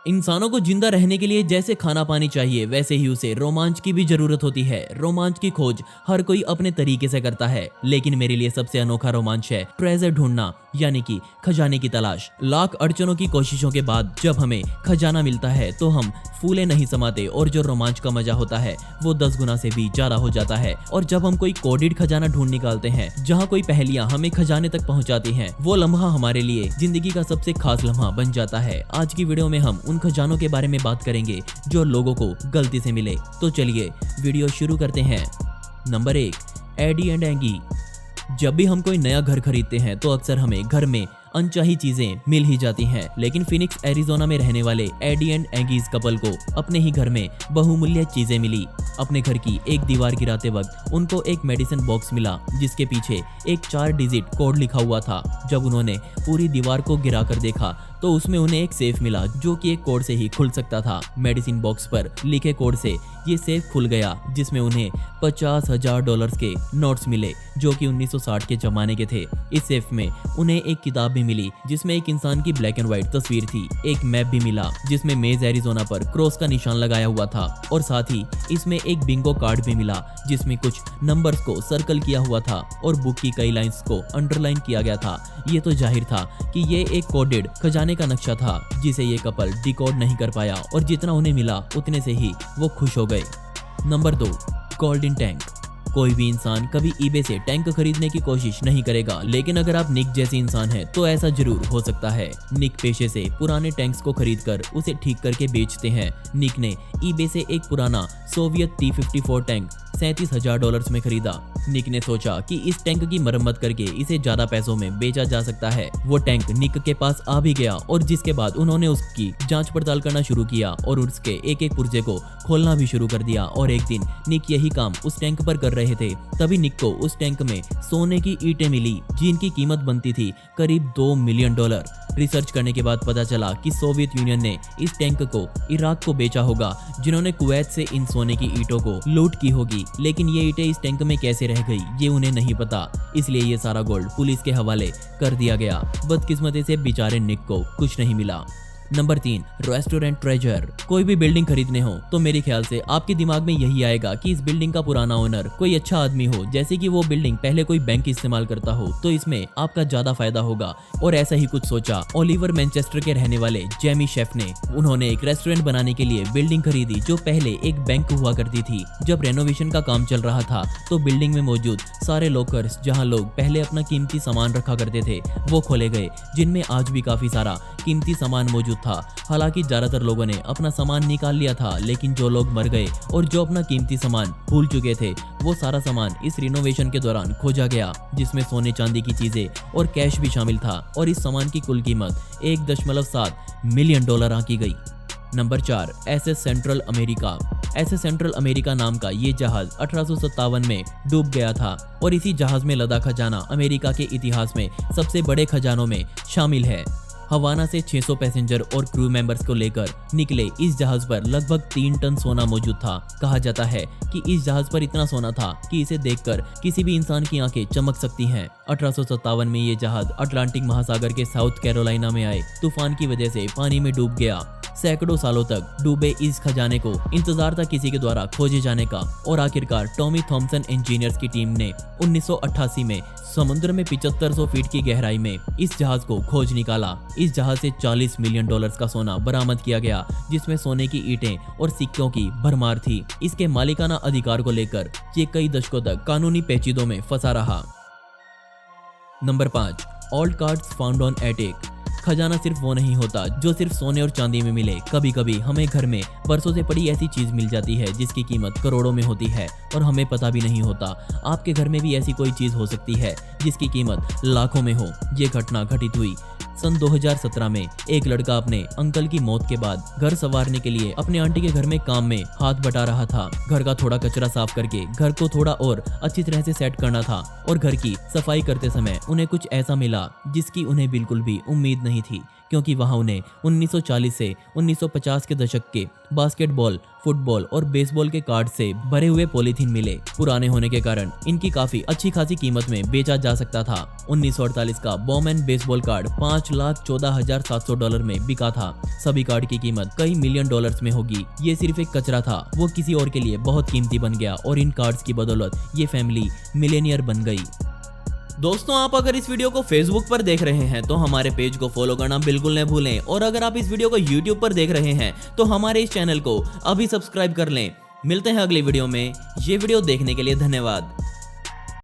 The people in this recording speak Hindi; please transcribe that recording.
इंसानों को जिंदा रहने के लिए जैसे खाना पानी चाहिए, वैसे ही उसे रोमांच की भी जरूरत होती है। रोमांच की खोज हर कोई अपने तरीके से करता है, लेकिन मेरे लिए सबसे अनोखा रोमांच है ट्रेजर ढूंढना, यानी कि खजाने की तलाश। लाख अड़चनों की कोशिशों के बाद जब हमें खजाना मिलता है तो हम फूले नहीं समाते, और जो रोमांच का मजा होता है वो 10 गुना से भी ज्यादा हो जाता है। और जब हम कोई कोडेड खजाना ढूंढ निकालते हैं जहाँ कोई पहेलियां हमें खजाने तक पहुँचाती हैं, वो लम्हा हमारे लिए जिंदगी का सबसे खास लम्हा बन जाता है। आज की वीडियो में हम उन खजानों के बारे में बात करेंगे जो लोगों को गलती से मिले। तो चलिए वीडियो शुरू करते हैं। Number 1, Eddie and Angie. जब भी हम कोई नया घर खरीदते हैं तो अक्सर हमें घर में अनचाही चीजें मिल ही जाती हैं, लेकिन फिनिक्स एरिजोना में रहने वाले एडी एंड एंगीज कपल को अपने ही घर में बहुमूल्य चीजें मिली। अपने घर की एक दीवार गिराते वक्त उनको एक मेडिसिन बॉक्स मिला जिसके पीछे एक 4 डिजिट कोड लिखा हुआ था। जब उन्होंने पूरी दीवार को गिरा कर देखा तो उसमें उन्हें एक सेफ मिला जो कि एक कोड से ही खुल सकता था। मेडिसिन बॉक्स पर लिखे कोड से ये सेफ खुल गया, जिसमें उन्हें $50,000 के नोट्स मिले जो कि 1960 के जमाने के थे। इस सेफ में उन्हें एक किताब भी मिली जिसमें एक इंसान की ब्लैक एंड व्हाइट तस्वीर थी। एक मैप भी मिला जिसमें मेज एरिजोना पर क्रॉस का निशान लगाया हुआ था, और साथ ही इसमें एक बिंगो कार्ड भी मिला जिसमें कुछ नंबर्स को सर्कल किया हुआ था और बुक की कई लाइंस को अंडरलाइन किया गया था। ये तो जाहिर था कि ये एक कोडेड खजाने का नक्शा था जिसे ये कपल डिकोड नहीं कर पाया, और जितना उन्हें मिला उतने से ही वो खुश हो गए। Number 2, golden tank. कोई भी इंसान कभी ईबे से टैंक खरीदने की कोशिश नहीं करेगा, लेकिन अगर आप निक जैसे इंसान हैं तो ऐसा जरूर हो सकता है। निक पेशे से पुराने टैंक्स को खरीदकर उसे ठीक करके बेचते हैं। निक ने ईबे से एक पुराना सोवियत T-54 टैंक $37,000 में खरीदा। निक ने सोचा कि इस टैंक की मरम्मत करके इसे ज्यादा पैसों में बेचा जा सकता है। वो टैंक निक के पास आ भी गया, और जिसके बाद उन्होंने उसकी जांच पड़ताल करना शुरू किया और उसके एक एक पुर्जे को खोलना भी शुरू कर दिया। और एक दिन निक यही काम उस टैंक पर कर रहे थे, तभी निक को उस टैंक में सोने की ईंटें मिली जिनकी कीमत बनती थी करीब $2 मिलियन। रिसर्च करने के बाद पता चला कि सोवियत यूनियन ने इस टैंक को इराक को बेचा होगा, जिन्होंने कुवैत से इन सोने की ईंटों को लूट की होगी। लेकिन ये ईंटें इस टैंक में कैसे रह गई ये उन्हें नहीं पता, इसलिए ये सारा गोल्ड पुलिस के हवाले कर दिया गया। बदकिस्मती से बेचारे निक को कुछ नहीं मिला। Number 3, restaurant treasure. कोई भी बिल्डिंग खरीदने हो तो मेरे ख्याल से आपके दिमाग में यही आएगा कि इस बिल्डिंग का पुराना ओनर कोई अच्छा आदमी हो, जैसे कि वो बिल्डिंग पहले कोई बैंक इस्तेमाल करता हो तो इसमें आपका ज्यादा फायदा होगा। और ऐसा ही कुछ सोचा ओलिवर मैनचेस्टर के रहने वाले जेमी शेफ ने। उन्होंने एक रेस्टोरेंट बनाने के लिए बिल्डिंग खरीदी जो पहले एक बैंक हुआ करती थी। जब रेनोवेशन का काम चल रहा था तो बिल्डिंग में मौजूद सारे लॉकर्स जहाँ लोग पहले अपना कीमती सामान रखा करते थे वो खोले गए, जिनमें आज भी काफी सारा कीमती सामान मौजूद था। हालांकि ज्यादातर लोगों ने अपना सामान निकाल लिया था, लेकिन जो लोग मर गए और जो अपना कीमती सामान भूल चुके थे वो सारा सामान इस रिनोवेशन के दौरान खोजा गया, जिसमें सोने चांदी की चीजें और कैश भी शामिल था। और इस सामान की कुल कीमत $1.7 मिलियन आंकी गई। Number 4, SS central America. SS central America नाम का ये जहाज 1857 में डूब गया था, और इसी जहाज में लदा खजाना अमेरिका के इतिहास में सबसे बड़े खजानों में शामिल है। हवाना से 600 पैसेंजर और क्रू मेंबर्स को लेकर निकले इस जहाज पर लगभग 3 टन सोना मौजूद था। कहा जाता है कि इस जहाज पर इतना सोना था कि इसे देखकर किसी भी इंसान की आंखें चमक सकती हैं। 1857 में ये जहाज अटलांटिक महासागर के साउथ कैरोलिना में आए तूफान की वजह से पानी में डूब गया। सैकड़ों सालों तक डूबे इस खजाने को इंतजार था किसी के द्वारा खोजे जाने का, और आखिरकार टॉमी थॉमसन इंजीनियर्स की टीम ने 1988 में समुद्र में 7500 फीट की गहराई में इस जहाज को खोज निकाला। इस जहाज से $40 मिलियन का सोना बरामद किया गया, जिसमें सोने की ईंटें और सिक्कों की भरमार थी। इसके मालिकाना अधिकार को लेकर ये कई दशकों तक कानूनी पेचीदों में फंसा रहा। Number 5, old cards found on attic. खजाना सिर्फ वो नहीं होता जो सिर्फ सोने और चांदी में मिले। कभी कभी हमें घर में बरसों से पड़ी ऐसी चीज मिल जाती है जिसकी कीमत करोड़ों में होती है और हमें पता भी नहीं होता। आपके घर में भी ऐसी कोई चीज हो सकती है जिसकी कीमत लाखों में हो। ये घटना घटित हुई सन 2017 में। एक लड़का अपने अंकल की मौत के बाद घर संवारने के लिए अपने आंटी के घर में काम में हाथ बटा रहा था। घर का थोड़ा कचरा साफ करके घर को थोड़ा और अच्छी तरह से सेट करना था, और घर की सफाई करते समय उन्हें कुछ ऐसा मिला जिसकी उन्हें बिल्कुल भी उम्मीद नहीं थी। क्योंकि वहां उन्हें 1940 से 1950 के दशक के बास्केटबॉल, फुटबॉल और बेसबॉल के कार्ड से भरे हुए पॉलीथीन मिले। पुराने होने के कारण इनकी काफी अच्छी खासी कीमत में बेचा जा सकता था। 1948 का बॉमैन बेसबॉल कार्ड $5,14,700 में बिका था। सभी कार्ड की कीमत कई मिलियन डॉलर्स में होगी। ये सिर्फ एक कचरा था, वो किसी और के लिए बहुत कीमती बन गया और इन कार्ड्स की बदौलत ये फैमिली मिलेनियर बन गई। दोस्तों, आप अगर इस वीडियो को फेसबुक पर देख रहे हैं तो हमारे पेज को फॉलो करना बिल्कुल न भूलें, और अगर आप इस वीडियो को यूट्यूब पर देख रहे हैं तो हमारे इस चैनल को अभी सब्सक्राइब कर लें। मिलते हैं अगली वीडियो में। ये वीडियो देखने के लिए धन्यवाद।